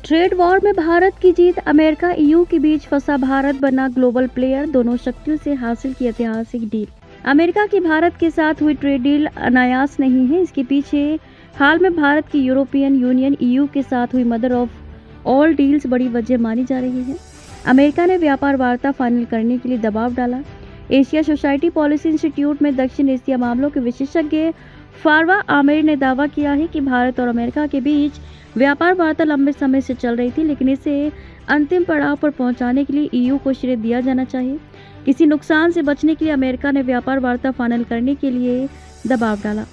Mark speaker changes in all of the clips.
Speaker 1: Trade war में भारत की जीत, America EU के बीच फंसा भारत बना ग्लोबल प्लेयर, दोनों शक्तियों से हासिल की ऐतिहासिक डील। अमेरिका की भारत के साथ हुई ट्रेड डील अनायास नहीं है। इसके पीछे हाल में भारत की यूरोपियन यूनियन ईयू के साथ हुई मदर ऑफ ऑल डील्स बड़ी वजह मानी जा रही है। अमेरिका ने व्यापार वार्ता फाइनल करने के लिए दबाव डाला। एशिया सोसाइटी पॉलिसी इंस्टीट्यूट में दक्षिण एशिया मामलों के विशेषज्ञ फारवा आमिर ने दावा किया है कि भारत और अमेरिका के बीच व्यापार वार्ता लंबे समय से चल रही थी, लेकिन इसे अंतिम पड़ाव पर पहुंचाने के लिए ईयू को श्रेय दिया जाना चाहिए। किसी नुकसान से बचने के लिए अमेरिका ने व्यापार वार्ता फाइनल करने के लिए दबाव डाला।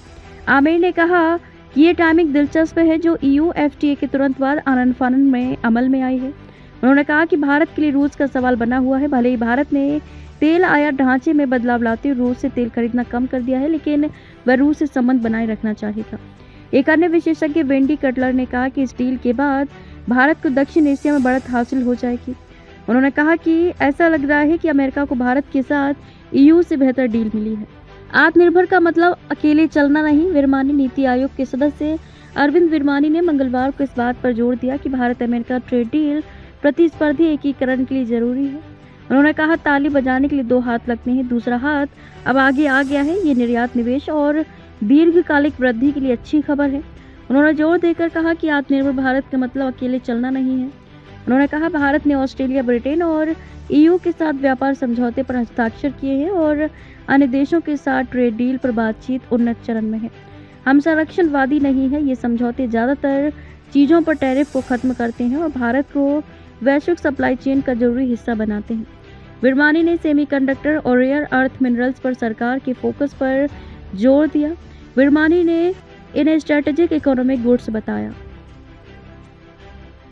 Speaker 1: आमिर ने कहा कि ये टाइमिंग दिलचस्प है जो ईयू एफटीए के तुरंत बाद आनन फानन में अमल में आई है। उन्होंने कहा कि भारत के लिए रूस का सवाल बना हुआ है। भले ही भारत ने तेल आयात ढांचे में बदलाव लाते हुए रूस से तेल खरीदना कम कर दिया है, लेकिन वह रूस से संबंध बनाए रखना चाहेगा। एक अन्य विशेषज्ञ वेंडी कटलर ने कहा कि इस डील के बाद भारत को दक्षिण एशिया में बढ़त हासिल हो जाएगी। उन्होंने कहा कि ऐसा लग रहा है कि अमेरिका को भारत के साथ ईयू से बेहतर डील मिली है। आत्मनिर्भर का मतलब अकेले चलना नहीं। विरमानी नीति आयोग के सदस्य अरविंद विरमानी ने मंगलवार को इस बात पर जोर दिया कि भारत अमेरिका ट्रेड डील प्रतिस्पर्धी एकीकरण के लिए जरूरी है। उन्होंने कहा, ताली बजाने के लिए दो हाथ लगते हैं, दूसरा हाथ अब आगे आ गया है। ये निर्यात, निवेश और दीर्घकालिक वृद्धि के लिए अच्छी खबर है। उन्होंने जोर देकर कहा कि आत्मनिर्भर भारत का मतलब अकेले चलना नहीं है। उन्होंने कहा, भारत ने ऑस्ट्रेलिया, ब्रिटेन और ईयू के साथ व्यापार समझौते पर हस्ताक्षर किए हैं और अन्य देशों के साथ ट्रेड डील पर बातचीत उन्नत चरण में है। हम संरक्षणवादी नहीं है। ये समझौते ज्यादातर चीजों पर टैरिफ को खत्म करते हैं और भारत को वैश्विक सप्लाई चेन का जरूरी हिस्सा बनाते हैं। विरमानी ने सेमीकंडक्टर और रेयर अर्थ मिनरल्स पर सरकार के फोकस पर जोर दिया। विरमानी ने इन्हें स्ट्रेटेजिक इकोनॉमिक गुड्स बताया।